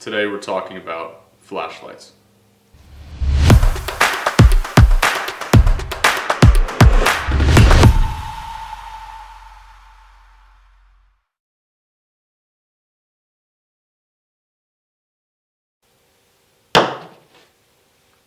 Today we're talking about flashlights.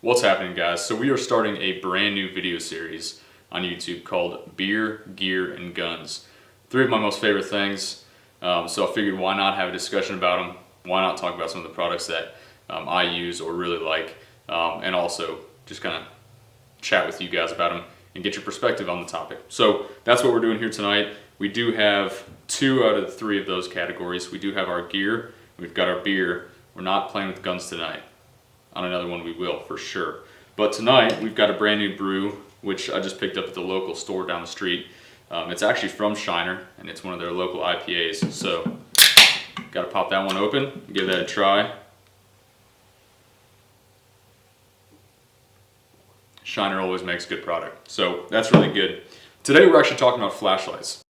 What's happening, guys? So we are starting a brand new video series on YouTube called Beer, Gear, and Guns. Three of my most favorite things. So I figured why not have a discussion about them? Why not talk about some of the products that I use or really like, and also just kind of chat with you guys about them and get your perspective on the topic. So that's what we're doing here tonight. We do have 2 out of the 3 of those categories. We do have our gear, and we've got our beer. We're not playing with guns tonight. On another one we will, for sure. But tonight we've got a brand new brew, which I just picked up at the local store down the street. It's actually from Shiner, and it's one of their local IPAs. So, gotta pop that one open, give that a try. Shiner always makes good product, so that's really good. Today we're actually talking about flashlights.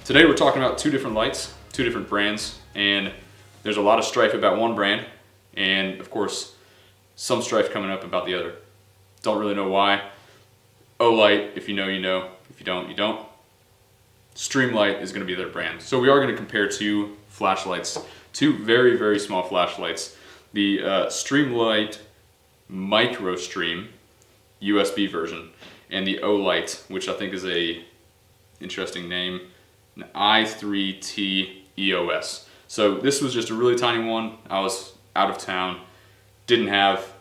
Today we're talking about 2 different lights, 2 different brands, and there's a lot of strife about one brand, and of course some strife coming up about the other. Don't really know why. Olight, if you know, you know. If you don't, you don't. Streamlight is going to be their brand. So we are going to compare 2 flashlights, 2 very, very small flashlights. The Streamlight microstream USB version, and the Olight, which I think is a interesting name, an I3T EOS. So this was just a really tiny one. I was out of town, didn't have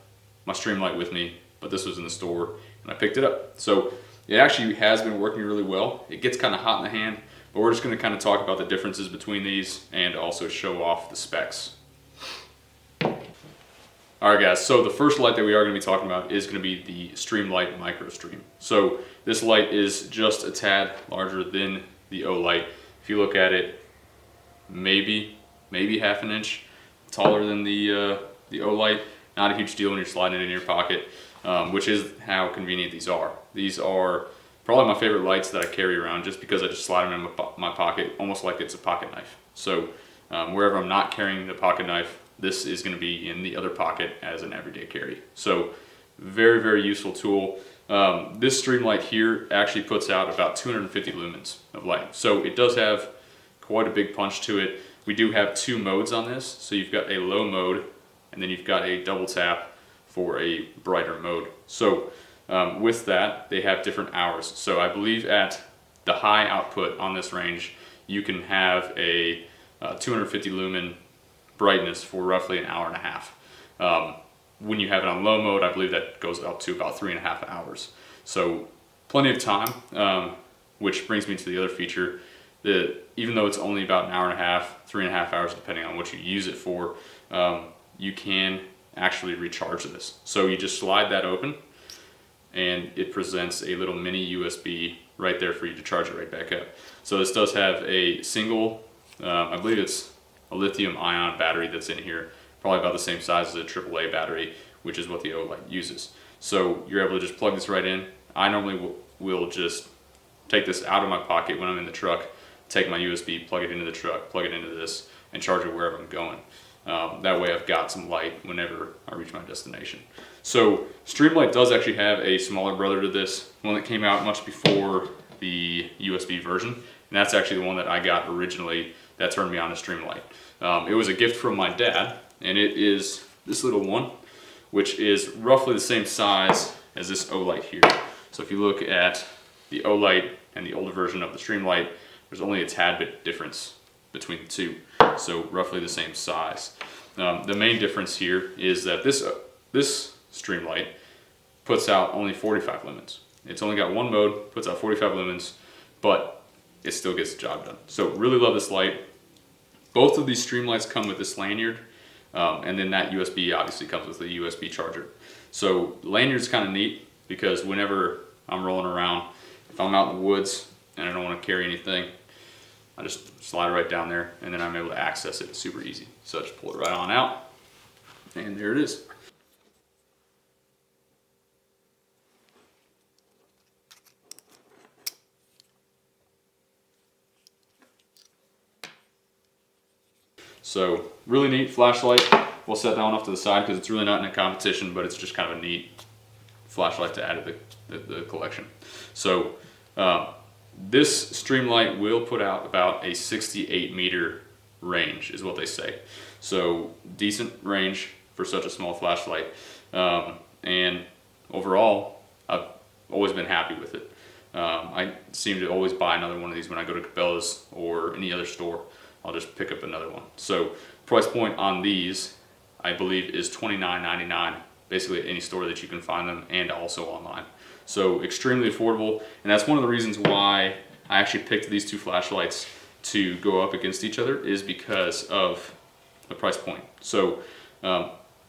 my Streamlight with me, but this was in the store and I picked it up. So it actually has been working really well. It gets kind of hot in the hand, but we're just going to kind of talk about the differences between these and also show off the specs. Alright guys, so the first light that we are going to be talking about is going to be the Streamlight microstream. So this light is just a tad larger than the Olight. If you look at it, maybe half an inch taller than the Olight. Not a huge deal when you're sliding it in your pocket, which is how convenient these are. These are probably my favorite lights that I carry around, just because I just slide them in my pocket, almost like it's a pocket knife. So wherever I'm not carrying the pocket knife, this is going to be in the other pocket as an everyday carry. So very, very useful tool. This Streamlight here actually puts out about 250 lumens of light. So it does have quite a big punch to it. We do have 2 modes on this. So you've got a low mode, and then you've got a double tap for a brighter mode. So with that, they have different hours. So I believe at the high output on this range, you can have a 250 lumen brightness for roughly an hour and a half. When you have it on low mode, I believe that goes up to about 3.5 hours. So plenty of time, which brings me to the other feature, that even though it's only about an hour and a half, 3.5 hours, depending on what you use it for, you can actually recharge this. So you just slide that open, and it presents a little mini USB right there for you to charge it right back up. So this does have a single, I believe it's a lithium ion battery that's in here, probably about the same size as a AAA battery, which is what the Olight uses. So you're able to just plug this right in. I normally will just take this out of my pocket when I'm in the truck, take my USB, plug it into the truck, plug it into this, and charge it wherever I'm going. That way I've got some light whenever I reach my destination. So Streamlight does actually have a smaller brother to this, one that came out much before the USB version, and that's actually the one that I got originally that turned me on to Streamlight. It was a gift from my dad, and it is this little one, which is roughly the same size as this Olight here. So if you look at the Olight and the older version of the Streamlight, there's only a tad bit difference between the 2. So roughly the same size. The main difference here is that this This Streamlight puts out only 45 lumens. It's only got one mode, puts out 45 lumens, but it still gets the job done. So really love this light. Both of these Streamlights come with this lanyard, and then that USB obviously comes with a USB charger. So lanyard's kind of neat because whenever I'm rolling around, if I'm out in the woods and I don't want to carry anything, I just slide it right down there and then I'm able to access it super easy. So I just pull it right on out and there it is. So really neat flashlight. We'll set that one off to the side because it's really not in a competition, but it's just kind of a neat flashlight to add to the collection. So this Streamlight will put out about a 68 meter range is what they say. So decent range for such a small flashlight. And overall, I've always been happy with it. I seem to always buy another one of these when I go to Cabela's or any other store. I'll just pick up another one. So price point on these, I believe, is $29.99, basically at any store that you can find them and also online. So extremely affordable, and that's one of the reasons why I actually picked these two flashlights to go up against each other, is because of the price point. So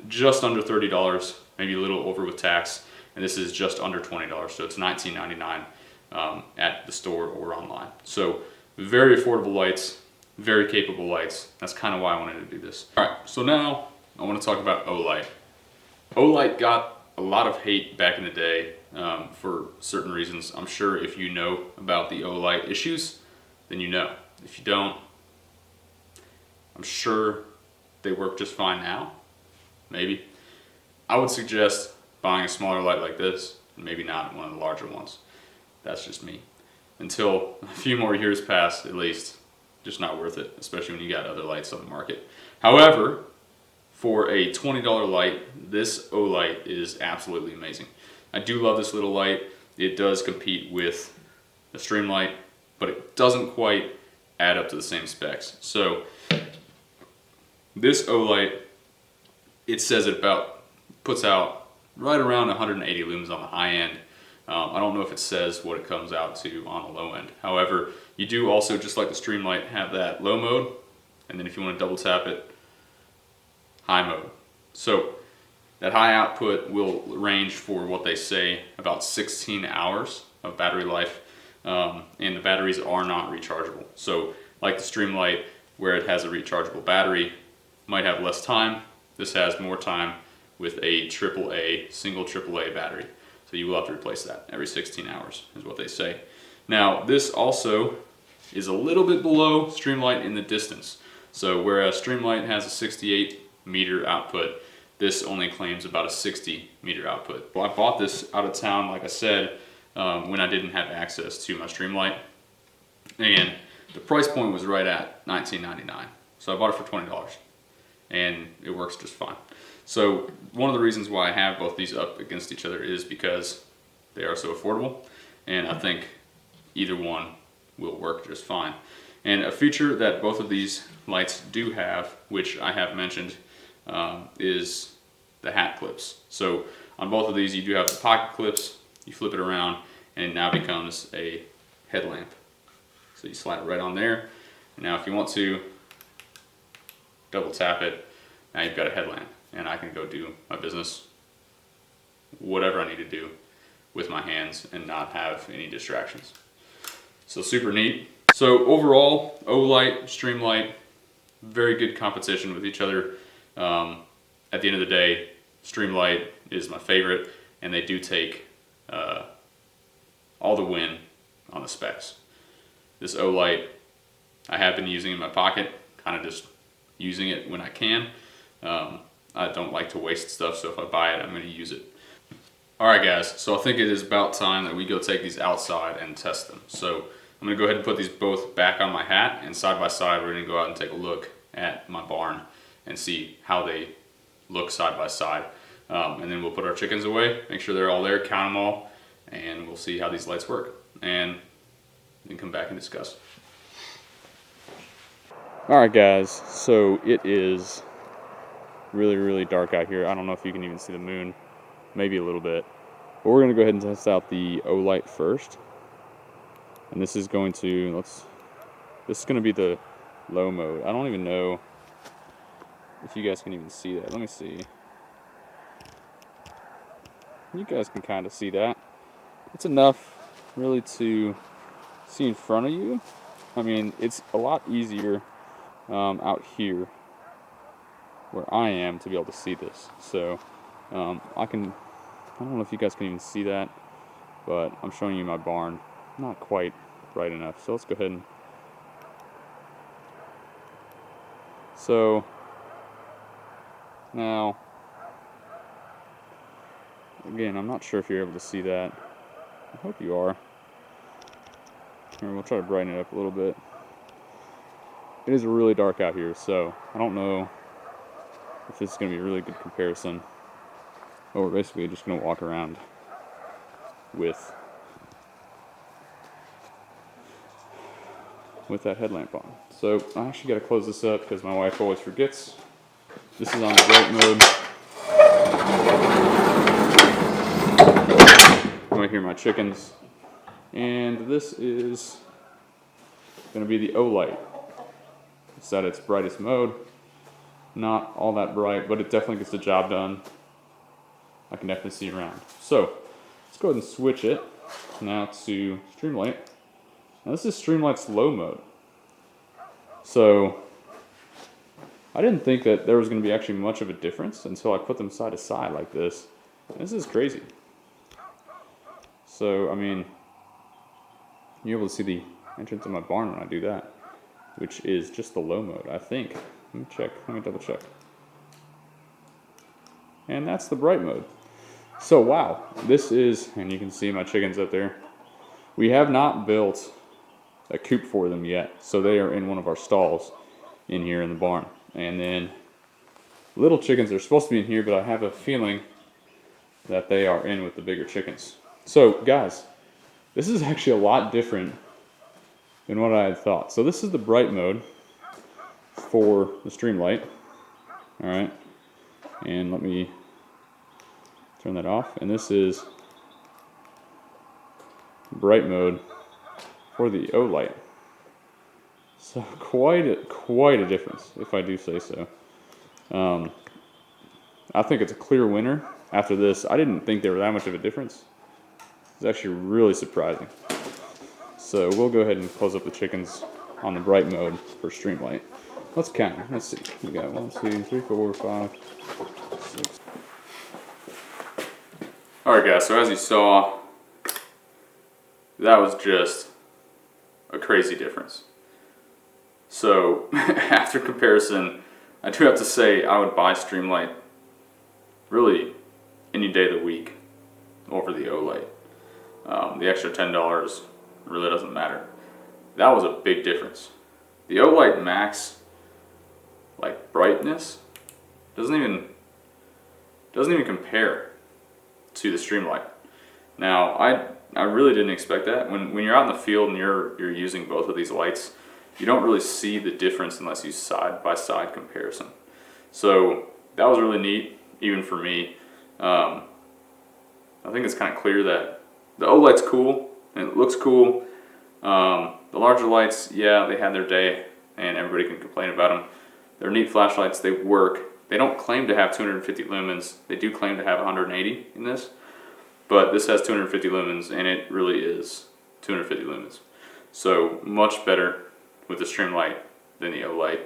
just under $30, maybe a little over with tax, and this is just under $20, so it's $19.99 at the store or online. So very affordable lights. Very capable lights. That's kind of why I wanted to do this. All right, so now I want to talk about Olight. Olight got a lot of hate back in the day for certain reasons. I'm sure if you know about the Olight issues, then you know. If you don't, I'm sure they work just fine now. Maybe. I would suggest buying a smaller light like this, and maybe not one of the larger ones. That's just me. Until a few more years pass, at least. Just not worth it, especially when you got other lights on the market. However, for a $20 light, this Olight is absolutely amazing. I do love this little light. It does compete with the Streamlight, but it doesn't quite add up to the same specs. So this Olight, it says it puts out right around 180 lumens on the high end. I don't know if it says what it comes out to on the low end. However, you do also, just like the Streamlight, have that low mode, and then if you want to double tap it, high mode. So that high output will range for what they say about 16 hours of battery life, and the batteries are not rechargeable. So like the Streamlight, where it has a rechargeable battery, might have less time. This has more time with a single AAA battery. So you will have to replace that every 16 hours is what they say. Now this also is a little bit below Streamlight in the distance. So whereas Streamlight has a 68 meter output, this only claims about a 60 meter output. Well, I bought this out of town, like I said, when I didn't have access to my Streamlight, and the price point was right at $19.99. So I bought it for $20 and it works just fine. So one of the reasons why I have both these up against each other is because they are so affordable, and I think either one will work just fine. And a feature that both of these lights do have, which I have mentioned, is the hat clips. So on both of these you do have the pocket clips. You flip it around and it now becomes a headlamp. So you slide it right on there, and now if you want to double tap it, now you've got a headlamp. And I can go do my business, whatever I need to do with my hands and not have any distractions. So super neat. So overall, Olight, Streamlight, very good competition with each other. At the end of the day, Streamlight is my favorite, and they do take all the win on the specs. This Olight, I have been using in my pocket, kind of just using it when I can. I don't like to waste stuff, so if I buy it, I'm going to use it. Alright guys, so I think it is about time that we go take these outside and test them. So I'm going to go ahead and put these both back on my hat, and side by side we're going to go out and take a look at my barn and see how they look side by side. And then we'll put our chickens away, make sure they're all there, count them all, and we'll see how these lights work. And then come back and discuss. Alright guys, so it is really, really dark out here. I don't know if you can even see the moon, maybe a little bit. But we're gonna go ahead and test out the Olight first. And this is going to, this is gonna be the low mode. I don't even know if you guys can even see that. Let me see. You guys can kind of see that. It's enough really to see in front of you. I mean, it's a lot easier out here where I am to be able to see this. So I don't know if you guys can even see that, but I'm showing you my barn. Not quite bright enough. So let's go ahead and, so now, again, I'm not sure if you're able to see that. I hope you are. Here, we'll try to brighten it up a little bit. It is really dark out here, so I don't know if this is going to be a really good comparison. But we're basically just going to walk around with that headlamp on. So I actually got to close this up because my wife always forgets. This is on the bright mode. You might hear my chickens. And this is going to be the Olight. It's at its brightest mode. Not all that bright, but it definitely gets the job done. I can definitely see around. So let's go ahead and switch it now to Streamlight. Now this is Streamlight's low mode. So I didn't think that there was going to be actually much of a difference until I put them side to side like this. This is crazy. So, I mean, you're able to see the entrance of my barn when I do that, which is just the low mode, I think. Let me check. Let me double check. And that's the bright mode. So, wow. This is, and you can see my chickens up there. We have not built a coop for them yet. So they are in one of our stalls in here in the barn. And then little chickens are supposed to be in here, but I have a feeling that they are in with the bigger chickens. So, guys, this is actually a lot different than what I had thought. So this is the bright mode for the Streamlight. All right, and let me turn that off. And this is bright mode for the Olight. So quite a difference, if I do say so. I think it's a clear winner. After this, I didn't think there was that much of a difference. It's actually really surprising. So we'll go ahead and close up the chickens on the bright mode for Streamlight. Let's count them. Let's see. We got 1, 2, 3, 4, 5, 6. Alright guys, so as you saw, that was just a crazy difference. So after comparison, I do have to say I would buy Streamlight really any day of the week over the Olight. The extra $10 really doesn't matter. That was a big difference. The Olight Max, like brightness, doesn't even compare to the Streamlight. Now I really didn't expect that. When you're out in the field and you're using both of these lights, you don't really see the difference unless you side by side comparison. So that was really neat, even for me. I think it's kind of clear that the Olight's cool and it looks cool. The larger lights, yeah, they had their day and everybody can complain about them. They're neat flashlights, they work. They don't claim to have 250 lumens. They do claim to have 180 in this, but this has 250 lumens and it really is 250 lumens. So much better with the Streamlight than the Olight.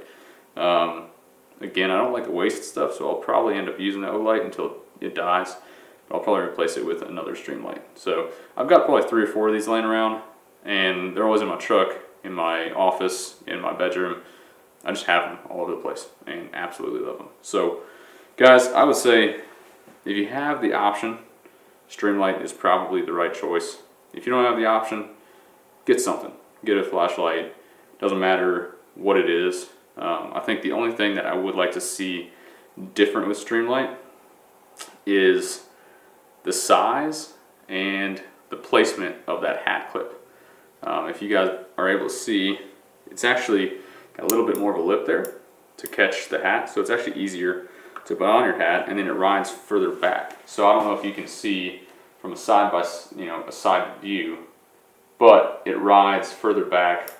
Again, I don't like to waste stuff, so I'll probably end up using the Olight until it dies. I'll probably replace it with another Streamlight. So I've got probably 3 or 4 of these laying around, and they're always in my truck, in my office, in my bedroom. I just have them all over the place and absolutely love them. So guys, I would say if you have the option, Streamlight is probably the right choice. If you don't have the option, get something. Get a flashlight. Doesn't matter what it is. I think the only thing that I would like to see different with Streamlight is the size and the placement of that hat clip. If you guys are able to see, it's actually got a little bit more of a lip there to catch the hat, so it's actually easier to put on your hat, and then it rides further back. So I don't know if you can see from a a side view, but it rides further back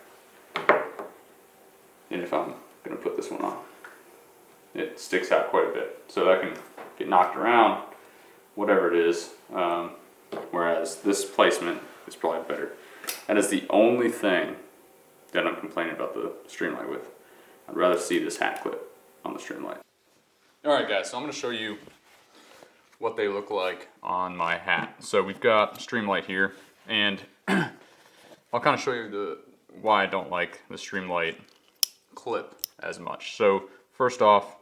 than if I'm going to put this one on. It sticks out quite a bit, so that can get knocked around, whatever it is. Whereas this placement is probably better. That is the only thing that I'm complaining about the Streamlight with. I'd rather see this hat clip on the Streamlight. Alright guys, so I'm going to show you what they look like on my hat. So we've got Streamlight here, and I'll kind of show you why I don't like the Streamlight clip as much. So first off,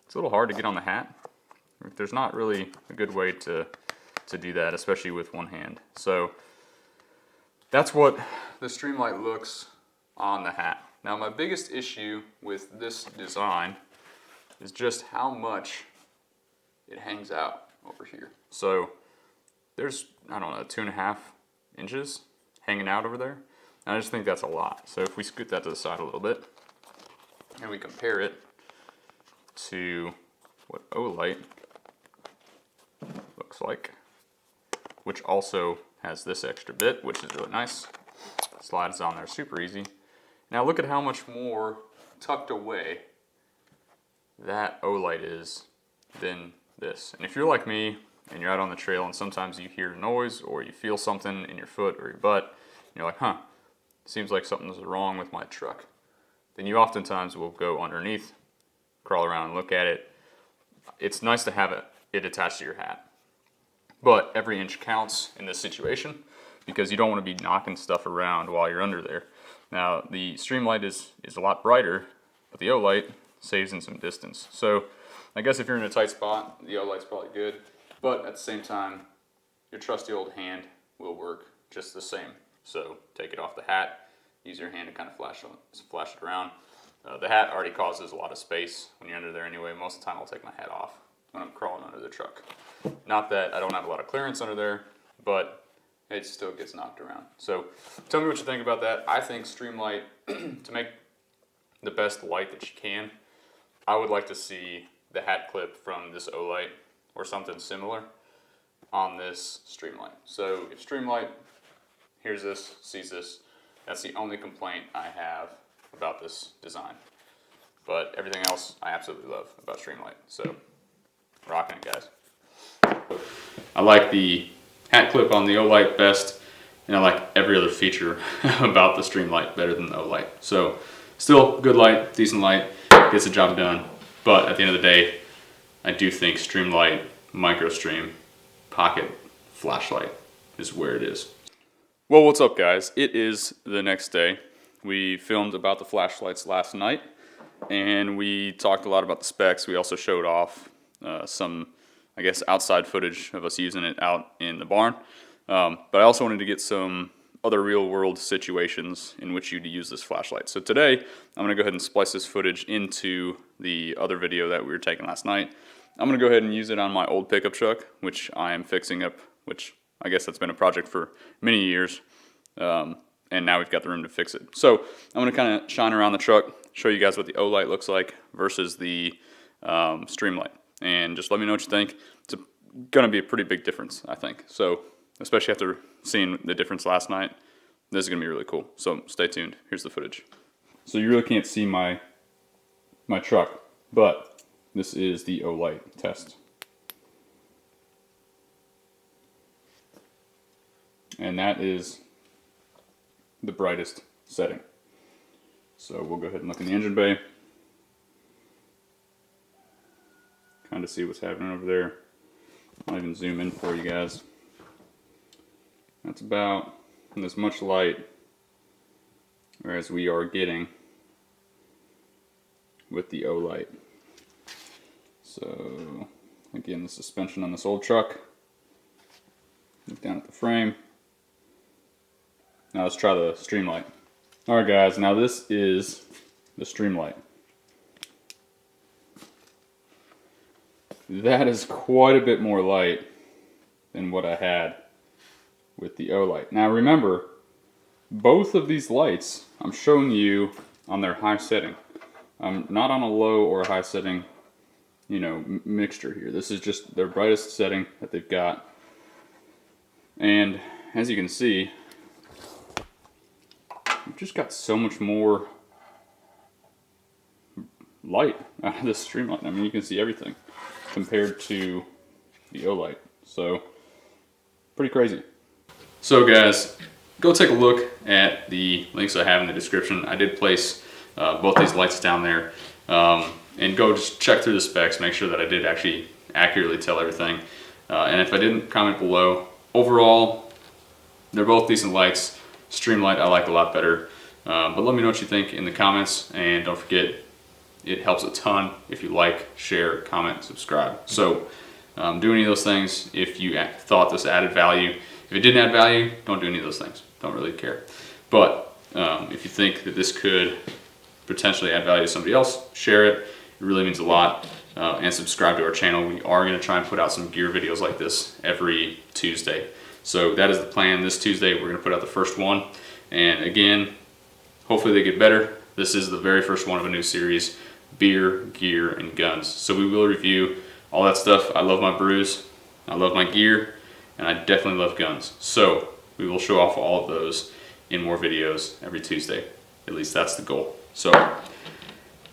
it's a little hard to get on the hat. There's not really a good way to do that, especially with one hand. So that's what the Streamlight looks on the hat. Now my biggest issue with this design is just how much it hangs out over here. So there's, I don't know, 2.5 inches hanging out over there. And I just think that's a lot. So if we scoot that to the side a little bit and we compare it to what Olight looks like, which also has this extra bit, which is really nice. Slides on there super easy. Now look at how much more tucked away that Olight is than this. And if you're like me and you're out on the trail and sometimes you hear noise or you feel something in your foot or your butt, and you're like, huh, seems like something's wrong with my truck, then you oftentimes will go underneath, crawl around and look at it. It's nice to have it attached to your hat. But every inch counts in this situation because you don't want to be knocking stuff around while you're under there. Now the Streamlight is a lot brighter, but the Olight saves in some distance. So I guess if you're in a tight spot, the Olight's probably good. But at the same time, your trusty old hand will work just the same. So take it off the hat, use your hand to kind of flash it around. The hat already causes a lot of space when you're under there anyway. Most of the time I'll take my hat off when I'm crawling under the truck. Not that I don't have a lot of clearance under there, but it still gets knocked around. So tell me what you think about that. I think Streamlight, to make the best light that you can, I would like to see the hat clip from this Olight or something similar on this Streamlight. So if Streamlight hears this, sees this, that's the only complaint I have about this design. But everything else I absolutely love about Streamlight. So rocking it, guys. I like the hat clip on the Olight best, and I like every other feature about the Streamlight better than the Olight. So still good light, decent light, gets the job done. But at the end of the day, I do think Streamlight microstream pocket flashlight is where it is. Well, what's up guys? It is the next day. We filmed about the flashlights last night, and we talked a lot about the specs. We also showed off some, I guess, outside footage of us using it out in the barn. But I also wanted to get some other real world situations in which you'd use this flashlight. So today, I'm gonna go ahead and splice this footage into the other video that we were taking last night. I'm gonna go ahead and use it on my old pickup truck, which I am fixing up, which I guess that's been a project for many years. And now we've got the room to fix it. So I'm gonna kind of shine around the truck, show you guys what the Olight looks like versus the Streamlight. And just let me know what you think. It's gonna be a pretty big difference, I think. So especially after seeing the difference last night, this is gonna be really cool. So stay tuned, here's the footage. So you really can't see my truck, but this is the Olight test. And that is the brightest setting. So we'll go ahead and look in the engine bay. Kind of see what's happening over there. I'll even zoom in for you guys. That's about as much light as we are getting with the Olight. So again, the suspension on this old truck. Look down at the frame. Now let's try the Streamlight. Alright guys, now this is the Streamlight. That is quite a bit more light than what I had with the Olight. Now remember, both of these lights I'm showing you on their high setting. I'm not on a low or a high setting you know, mixture here. This is just their brightest setting that they've got. And as you can see, we've just got so much more light out of this Streamlight. I mean, you can see everything compared to the Olight. So, pretty crazy. So guys, go take a look at the links I have in the description. I did place both these lights down there. And go just check through the specs, make sure that I did actually accurately tell everything. And if I didn't, comment below. Overall, they're both decent lights. Streamlight I like a lot better. But let me know what you think in the comments, and don't forget, it helps a ton if you like, share, comment, subscribe. So do any of those things if you thought this added value. If it didn't add value, don't do any of those things. Don't really care. But if you think that this could potentially add value to somebody else, share it. It really means a lot. And subscribe to our channel. We are going to try and put out some gear videos like this every Tuesday. So that is the plan. This Tuesday we're going to put out the first one. And again, hopefully they get better. This is the very first one of a new series, beer, gear, and guns. So we will review all that stuff. I love my brews, I love my gear, and I definitely love guns. So we will show off all of those in more videos every Tuesday. At least that's the goal. So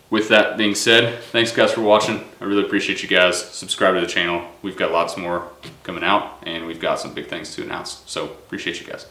with that being said, thanks guys for watching. I really appreciate you guys. Subscribe to the channel. We've got lots more coming out, and we've got some big things to announce. So appreciate you guys.